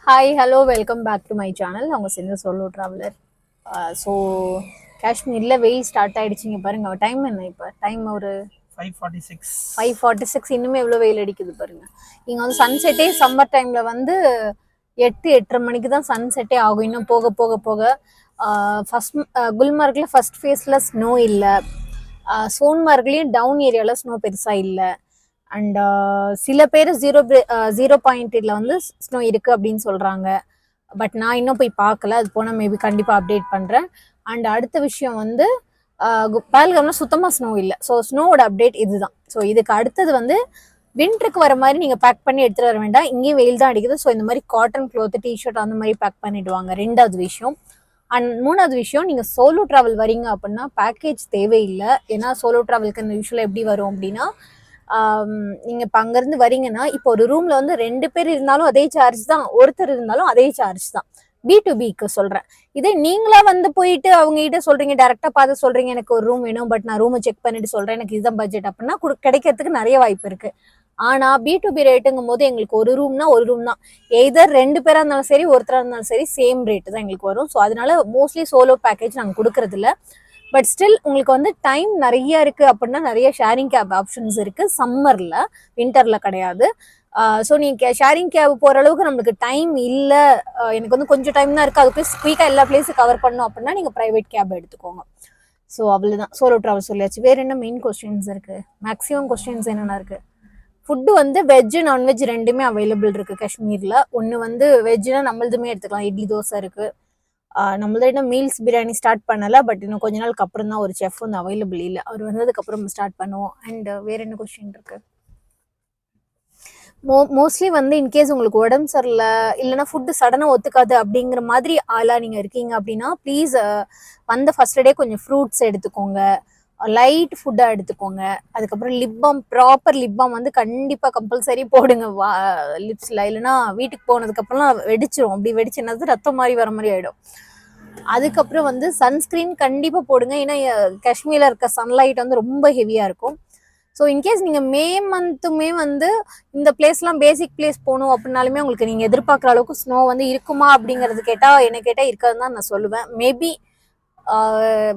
Hi hello welcome back to my channel. அவங்க சேர்ந்து solo traveller. So காஷ்மீரில் வெயில் ஸ்டார்ட் ஆகிடுச்சிங்க பாருங்க. டைம் என்ன இப்போ? டைம் ஒரு 5:46. இன்னுமே எவ்வளோ வெயில் அடிக்குது பாருங்க. இங்கே வந்து சன்செட்டே சம்மர் டைமில் வந்து 8-8:30 மணிக்கு தான் சன்செட்டே ஆகும். இன்னும் போக போக போக ஃபஸ்ட் குல்மார்கில் ஃபஸ்ட் ஃபேஸில் ஸ்னோ இல்லை. சோன்மார்க்லேயும் டவுன் ஏரியாவில் ஸ்னோ பெருசாக இல்லை. அண்ட் சில பேர் 0.8 வந்து ஸ்னோ இருக்கு அப்படின்னு சொல்றாங்க. பட் நான் இன்னும் போய் பார்க்கல. அது போனால் மேபி கண்டிப்பாக அப்டேட் பண்ணுறேன். அண்ட் அடுத்த விஷயம் வந்து பஹல்காம்ல சுத்தமாக ஸ்னோ இல்லை. ஸோ ஸ்னோவோட அப்டேட் இதுதான். ஸோ இதுக்கு அடுத்தது வந்து வின்டருக்கு வர மாதிரி நீங்கள் பேக் பண்ணி எடுத்துகிட்டு வர வேண்டாம். இங்கேயும் வெயில் தான் அடிக்குது. ஸோ இந்த மாதிரி காட்டன் க்ளோத்து டிஷர்ட் அந்த மாதிரி பேக் பண்ணிடுவாங்க. ரெண்டாவது விஷயம். அண்ட் மூணாவது விஷயம், நீங்கள் சோலோ ட்ராவல் வரீங்க அப்படின்னா பேக்கேஜ் தேவையில்லை. ஏன்னா சோலோ ட்ராவலுக்கு இந்த யூஸ்வலாக எப்படி வரும் அப்படின்னா, நீங்கள் இப்போ அங்கேருந்து வரீங்கன்னா, இப்போ ஒரு ரூமில் வந்து 2 பேர் இருந்தாலும் அதே சார்ஜ் தான், ஒருத்தர் இருந்தாலும் அதே சார்ஜ் தான். B2Bக்கு சொல்கிறேன். இதே நீங்களா வந்து போயிட்டு அவங்க கிட்ட சொல்கிறீங்க, டேரெக்டாக பார்த்து சொல்கிறீங்க எனக்கு ஒரு ரூம் வேணும், பட் நான் ரூமை செக் பண்ணிட்டு சொல்கிறேன், எனக்கு இதுதான் பட்ஜெட் அப்படின்னா கிடைக்கிறதுக்கு நிறைய வாய்ப்பு இருக்குது. ஆனால் B2B ரேட்டுங்கும் போது எங்களுக்கு ஒரு ரூம்னா ஒரு ரூம் தான். எதர் 2 பேராக இருந்தாலும் சரி, ஒருத்தராக இருந்தாலும் சரி, சேம் ரேட்டு தான் எங்களுக்கு வரும். ஸோ அதனால மோஸ்ட்லி சோலோ பேக்கேஜ் நாங்கள் கொடுக்கறதில்ல. பட் ஸ்டில் உங்களுக்கு வந்து டைம் நிறைய இருக்குது அப்படின்னா நிறைய ஷேரிங் கேப் ஆப்ஷன்ஸ் இருக்குது. சம்மரில், வின்டரில் கிடையாது. ஸோ நீங்கள் ஷேரிங் கேப் போகிற அளவுக்கு நம்மளுக்கு டைம் இல்லை, எனக்கு வந்து கொஞ்சம் டைம் தான் இருக்குது, அதுக்கு குயிக்காக எல்லா பிளேஸும் கவர் பண்ணணும் அப்படின்னா நீங்கள் ப்ரைவேட் கேப் எடுத்துக்கோங்க. ஸோ அவ்வளோதான். சோலோ ட்ராவல் சொல்லியாச்சு. வேறு என்ன மெயின் கொஸ்டின்ஸ் இருக்குது? மேக்ஸிமம் கொஸ்டின்ஸ் என்னென்ன இருக்குது? ஃபுட்டு வந்து வெஜ்ஜு நான்வெஜ் ரெண்டுமே அவைலபிள் இருக்குது காஷ்மீரில். ஒன்று வந்து வெஜ்ஜுனா நம்மளதுமே எடுத்துக்கலாம். இட்லி தோசை இருக்குது. நம்மளது இன்னும் மீல்ஸ் பிரியாணி ஸ்டார்ட் பண்ணலை. பட் இன்னும் கொஞ்ச நாளுக்கு அப்புறம் தான், ஒரு செஃப் வந்து அவைலபிள் இல்லை. அவர் வந்ததுக்கப்புறம் ஸ்டார்ட் பண்ணுவோம். அண்ட் வேறு என்ன கொஸ்டின் இருக்குது? மோஸ்ட்லி வந்து இன்கேஸ் உங்களுக்கு உடம்பு சரியில்லை, இல்லைனா ஃபுட்டு சடனாக ஒத்துக்காது அப்படிங்கிற மாதிரி ஆளாக நீங்கள் இருக்கீங்க அப்படின்னா ப்ளீஸ் வந்த ஃபர்ஸ்ட் டே கொஞ்சம் ஃப்ரூட்ஸ் எடுத்துக்கோங்க, லைட் ஃபுட்டாக எடுத்துக்கோங்க. அதுக்கப்புறம் lip balm, proper lip balm வந்து கண்டிப்பாக கம்பல்சரி போடுங்க லிப்ஸில். இல்லைனா வீட்டுக்கு போனதுக்கப்புறம்லாம் வெடிச்சிரும். அப்படி வெடிச்சுனது ரத்தம் மாதிரி வர மாதிரி ஆகிடும். அதுக்கப்புறம் வந்து சன்ஸ்க்ரீன் கண்டிப்பாக போடுங்க. ஏன்னா காஷ்மீரில் இருக்க சன்லைட் வந்து ரொம்ப ஹெவியாக இருக்கும். ஸோ இன்கேஸ் நீங்கள் மே மந்த்துமே வந்து இந்த பிளேஸ்லாம் பேசிக் பிளேஸ் போகணும் அப்படின்னாலுமே உங்களுக்கு நீங்கள் எதிர்பார்க்குற அளவுக்கு ஸ்னோ வந்து இருக்குமா அப்படிங்கிறது கேட்டால், என்ன கேட்டால் இருக்காதுன்னு தான் நான் சொல்லுவேன். மேபி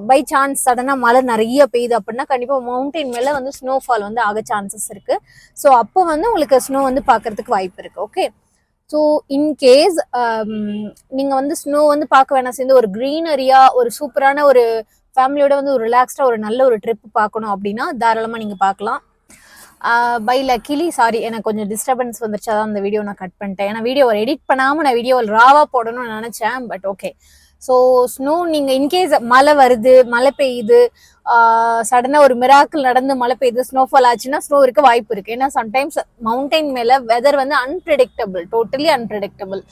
பை சான்ஸ் சடனாக மழை நிறைய பெய்யுது அப்படின்னா கண்டிப்பாக மவுண்டெயின் மேலே வந்து ஸ்னோஃபால் வந்து ஆக சான்சஸ் இருக்குது. ஸோ அப்போ வந்து உங்களுக்கு ஸ்னோ வந்து பார்க்கறதுக்கு வாய்ப்பு இருக்குது. ஓகே. ஸோ இன்கேஸ் நீங்கள் வந்து ஸ்னோ வந்து பார்க்க வேணாம், சேர்ந்து ஒரு க்ரீனரியாக ஒரு சூப்பரான ஒரு ஃபேமிலியோட வந்து ஒரு ரிலாக்ஸ்டாக ஒரு நல்ல ஒரு ட்ரிப் பார்க்கணும் அப்படின்னா தாராளமாக நீங்கள் பார்க்கலாம். பை லக்கிலி சாரி, எனக்கு கொஞ்சம் டிஸ்டர்பன்ஸ் வந்துருச்சு, அதான் அந்த வீடியோ நான் கட் பண்ணிட்டேன். ஏன்னா வீடியோவை எடிட் பண்ணாமல் நான் வீடியோவில் ராவாக போடணும்னு நினச்சேன். But okay. ஸோ ஸ்னோ நீங்கள் இன்கேஸ் மழை வருது, மழை பெய்யுது, சடனாக ஒரு மிராக்கிள் நடந்து மழை பெய்யுது, ஸ்னோஃபால் ஆச்சுன்னா ஸ்னோ இருக்க வாய்ப்பு இருக்குது. ஏன்னா சம்டைம்ஸ் மவுண்டைன் மேலே வெதர் வந்து அன்பிரடிக்டபிள், டோட்டலி அன்பிரடிக்டபிள்.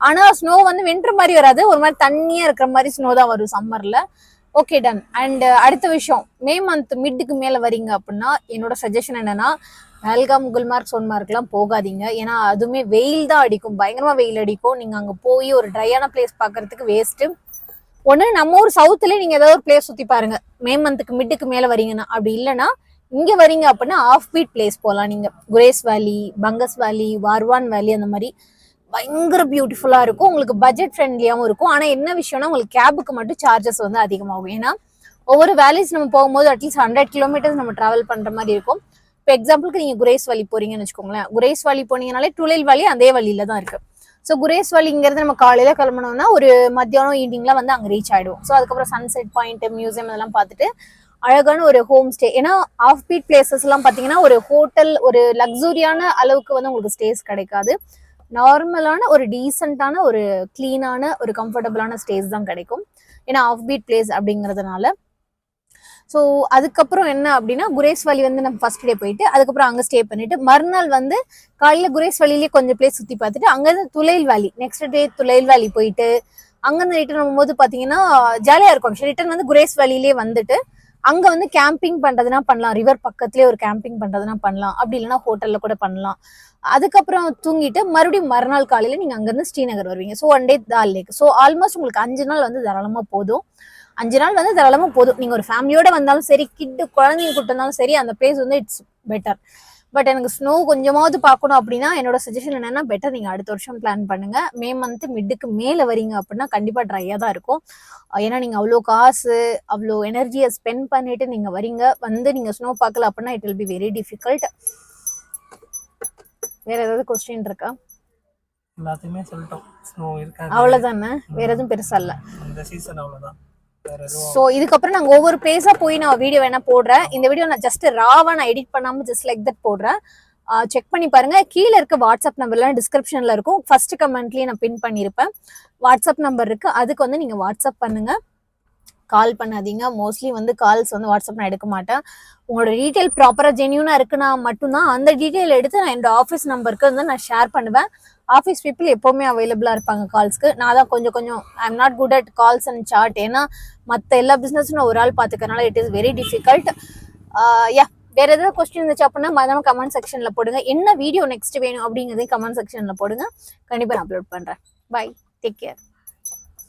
ஆனால் ஸ்னோ வந்து வின்டர் மாதிரி வராது, ஒரு மாதிரி தண்ணியாக இருக்கிற மாதிரி ஸ்னோ தான் வரும் சம்மரில். Okay, ton. அண்ட் அடுத்த விஷயம், மே மந்த் மிட்டுக்கு மேலே வரீங்க அப்படின்னா என்னோட சஜஷன் என்னன்னா, பஹல்காம், குல்மார்க், சோன்மார்க்லாம் போகாதீங்க. ஏன்னா அதுவுமே வெயில் தான் அடிக்கும், பயங்கரமாக வெயில் அடிக்கும். நீங்கள் அங்கே போய் ஒரு ட்ரையான பிளேஸ் பார்க்கறதுக்கு வேஸ்ட்டு. ஒன்று நம்ம ஊர் சவுத்துலேயே நீங்கள் ஏதாவது ஒரு பிளேஸ் சுற்றி பாருங்க மே மந்த்துக்கு மிட்டுக்கு மேலே வரீங்கன்னா. அப்படி இல்லைன்னா இங்கே வரீங்க அப்படின்னா ஆஃப் பீட் பிளேஸ் போகலாம். நீங்கள் குரேஸ் வேலி, பங்கஸ் வேலி, வார்வான் வேலி அந்த மாதிரி பயங்கர பியூட்டிஃபுல்லாக இருக்கும். உங்களுக்கு பட்ஜெட் ஃப்ரெண்ட்லியாகவும் இருக்கும். ஆனால் என்ன விஷயம்னா உங்களுக்கு கேபுக்கு மட்டும் சார்ஜஸ் வந்து அதிகமாகும். ஏன்னா ஒவ்வொரு வேலிஸ் நம்ம போகும்போது அட்லீஸ்ட் 100 கிலோமீட்டர்ஸ் நம்ம ட்ராவல் பண்ணுற மாதிரி இருக்கும். இப்போ எக்ஸாம்பிளுக்கு நீங்கள் குரேஸ் வேலி போறீங்கன்னு வச்சுக்கோங்களேன். குரேஸ் வேலி போனீங்கனாலே டுலேல் வேலி அதே வழியில தான் இருக்கு. ஸோ குரேஸ் வேலிங்கிறது நம்ம காலையில் கிளம்பணும்னா ஒரு மத்தியானம் ஈவினிங்லாம் வந்து அங்கே ரீச் ஆகிடும். ஸோ அதுக்கப்புறம் சன்செட் பாயிண்ட், மியூசியம் இதெல்லாம் பார்த்துட்டு அழகான ஒரு ஹோம் ஸ்டே. ஏன்னா ஆஃப் பீட் பிளேசஸ் எல்லாம் பார்த்தீங்கன்னா ஒரு ஹோட்டல், ஒரு லக்ஸூரியான அளவுக்கு வந்து உங்களுக்கு ஸ்டேஸ் கிடைக்காது. நார்மலான ஒரு டீசெண்டான ஒரு கிளீனான ஒரு கம்ஃபர்டபுளான ஸ்டேஸ் தான் கிடைக்கும். ஏன்னா ஆஃப் பீட் பிளேஸ் அப்படிங்கிறதுனால. ஸோ அதுக்கப்புறம் என்ன அப்படின்னா, குரேஸ் வேலி வந்து நம்ம ஃபர்ஸ்ட் டே போயிட்டு அதுக்கப்புறம் அங்கே ஸ்டே பண்ணிட்டு மறுநாள் வந்து காலையில் குரேஸ் வேலிலேயே கொஞ்சம் பிளேஸ் சுற்றி பார்த்துட்டு அங்கேருந்து துலைல் வேலி, நெக்ஸ்ட் டே துலைல் வேலி போயிட்டு அங்கேருந்து ரிட்டர்ன் வரும்போது பார்த்தீங்கன்னா ஜாலியாக இருக்கும். ரிட்டர்ன் வந்து குரேஸ் வேலியிலே வந்துட்டு அங்கே வந்து கேம்பிங் பண்ணுறதுனா பண்ணலாம். ரிவர் பக்கத்துலேயே ஒரு கேம்பிங் பண்ணுறதுனா பண்ணலாம். அப்படி இல்லைன்னா ஹோட்டலில் கூட பண்ணலாம். அதுக்கப்புறம் தூங்கிட்டு மறுபடியும் மறுநாள் காலையில் நீங்கள் அங்கேருந்து ஸ்ரீநகர் வருவீங்க. ஸோ 1 டே தால் லேக். ஸோ ஆல்மோஸ்ட் உங்களுக்கு 5 நாள் வந்து தாராளமாக போதும். 5 நாள் வந்து தாராளமாக போதும். நீங்கள் ஒரு ஃபேமிலியோட வந்தாலும் சரி, குழந்தைங்க கூட்டு வந்தாலும் சரி, அந்த பிளேஸ் வந்து இட்ஸ் பெட்டர். பட் எனக்கு ஸ்னோ கொஞ்சமாவது பார்க்கணும் அப்படின்னா என்னோட சஜஷன் என்னன்னா பெட்டர் நீங்கள் அடுத்த வருஷம் பிளான் பண்ணுங்க. மே மந்த் மிட்டுக்கு மேலே வரீங்க அப்படின்னா கண்டிப்பாக ட்ரையாக தான் இருக்கும். ஏன்னா நீங்கள் அவ்வளோ காசு அவ்வளோ எனர்ஜியை ஸ்பெண்ட் பண்ணிட்டு நீங்கள் வரீங்க, வந்து நீங்கள் ஸ்னோ பார்க்கல அப்படின்னா it will be very difficult. வேற ஏதாவது கொஸ்டின் இருக்கா? எல்லாத்தையுமே சொல்லிட்டோம். ஸ்னோ இருக்காது, அவ்வளோதானே, வேற எதுவும் பெருசா இல்லை இந்த சீசன் அவ்வளோதான். ஸோ இதுக்கப்புறம் நாங்கள் ஒவ்வொரு பிளேஸாக போய் நான் வீடியோ வேணா போடுறேன். இந்த வீடியோ நான் ஜஸ்ட் ராவா நான் எடிட் பண்ணாமல் ஜஸ்ட் லைக் தட் போடுறேன். செக் பண்ணி பாருங்க. கீழே இருக்க வாட்ஸ்அப் நம்பர்லாம் டிஸ்கிரிப்ஷனில் இருக்கும். ஃபர்ஸ்ட் கமெண்ட்லேயே நான் பின் பண்ணியிருப்பேன். வாட்ஸ்அப் நம்பர் இருக்கு, அதுக்கு வந்து நீங்கள் வாட்ஸ்அப் பண்ணுங்க, கால் பண்ணாதீங்க. மோஸ்ட்லி வந்து கால்ஸ் வந்து வாட்ஸ்அப் நான் எடுக்க மாட்டேன். உங்களோட டீட்டெயில் ப்ராப்பராக ஜென்யூனாக இருக்குன்னா மட்டும்தான் அந்த டீட்டெயில் எடுத்து நான் என்னோட ஆஃபீஸ் நம்பருக்கு வந்து நான் ஷேர் பண்ணுவேன். ஆஃபீஸ் பீப்புள் எப்போவுமே அவைலபிளாக இருப்பாங்க கால்ஸ்க்கு. நான் தான் கொஞ்சம் I am not good at calls and chat. ஏன்னா மற்ற எல்லா பிஸ்னஸும் நான் ஒரு ஆள் பார்த்துக்கறனால it is very difficult. Yeah, வேற ஏதாவது கொஸ்டின் இருந்துச்சு அப்படின்னா மறக்காம கமெண்ட் செக்ஷனில் போடுங்க. என்ன வீடியோ நெக்ஸ்ட் வேணும் அப்படிங்கிறதையும் கமெண்ட் செக்ஷனில் போடுங்க. கண்டிப்பாக நான் அப்லோட் பண்ணுறேன். Bye, take care.